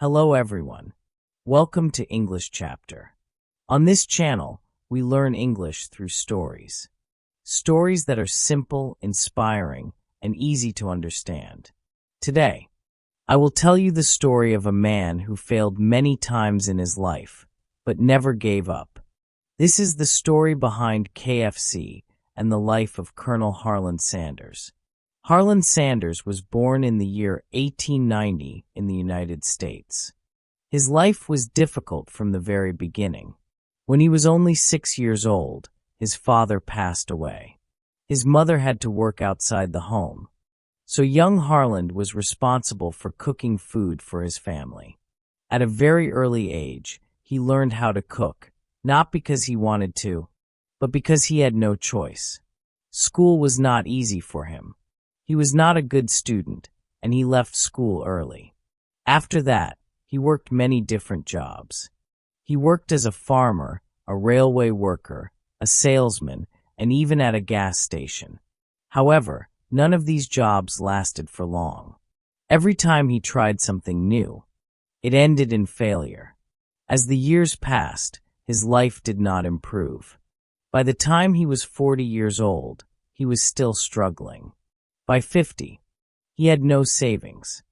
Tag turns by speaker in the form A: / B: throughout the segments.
A: Hello everyone. Welcome to English Chapter. On this channel, we learn English through stories. Stories that are simple, inspiring, and easy to understand. Today, I will tell you the story of a man who failed many times in his life, but never gave up. This is the story behind KFC and the life of Colonel Harland Sanders. Harland Sanders was born in the year 1890 in the United States. His life was difficult from the very beginning. When he was only 6 years old, his father passed away. His mother had to work outside the home, so young Harland was responsible for cooking food for his family. At a very early age, he learned how to cook, not because he wanted to, but because he had no choice. School was not easy for him. He was not a good student, and he left school early. After that, he worked many different jobs. He worked as a farmer, a railway worker, a salesman, and even at a gas station. However, none of these jobs lasted for long. Every time he tried something new, it ended in failure. As the years passed, his life did not improve. By the time he was 40 years old, he was still struggling. By 50, he had no savings.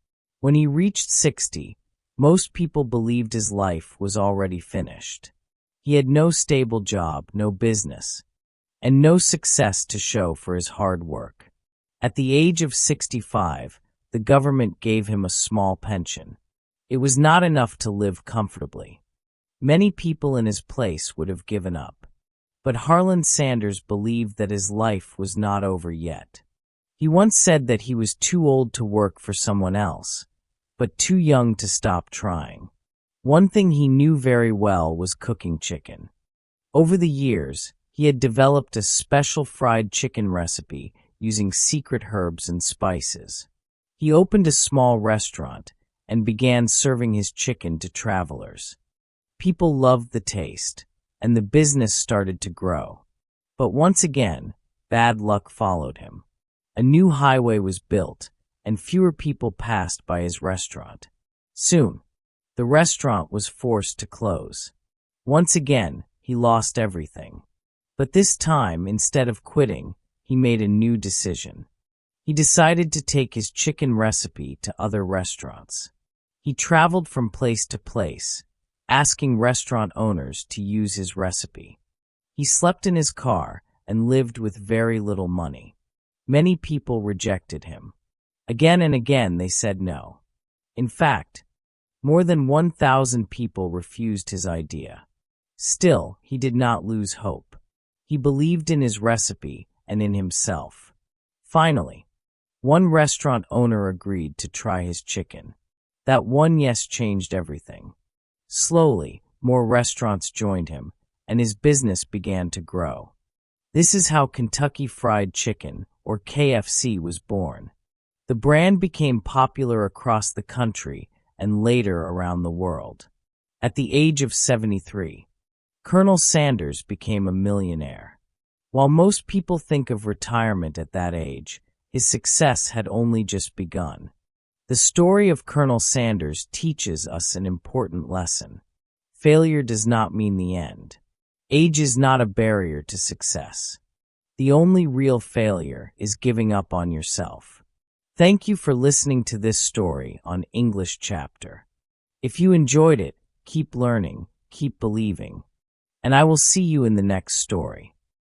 A: When he reached 60, most people believed his life was already finished. He had no stable job, no business, and no success to show for his hard work. At the age of 65, the government gave him a small pension. It was not enough to live comfortably. Many people in his place would have given up. But Harland Sanders believed that his life was not over yet. He once said that he was too old to work for someone else, but too young to stop trying. One thing he knew very well was cooking chicken. Over the years, he had developed a special fried chicken recipe using secret herbs and spices. He opened a small restaurant and began serving his chicken to travelers. People loved the taste, and the business started to grow. But once again, bad luck followed him. A new highway was built, and fewer people passed by his restaurant. Soon, the restaurant was forced to close. Once again, he lost everything. But this time, instead of quitting, he made a new decision. He decided to take his chicken recipe to other restaurants. He traveled from place to place, asking restaurant owners to use his recipe. He slept in his car and lived with very little money. Many people rejected him. Again and again they said no. In fact, more than 1,000 people refused his idea. Still, he did not lose hope. He believed in his recipe and in himself. Finally, one restaurant owner agreed to try his chicken. That one yes changed everything. Slowly, more restaurants joined him, and his business began to grow. This is how Kentucky Fried Chicken, or KFC, was born. The brand became popular across the country and later around the world. At the age of 73, Colonel Sanders became a millionaire. While most people think of retirement at that age, his success had only just begun. The story of Colonel Sanders teaches us an important lesson. Failure does not mean the end. Age is not a barrier to success. The only real failure is giving up on yourself. Thank you for listening to this story on English Chapter. If you enjoyed it, keep learning, keep believing, and I will see you in the next story.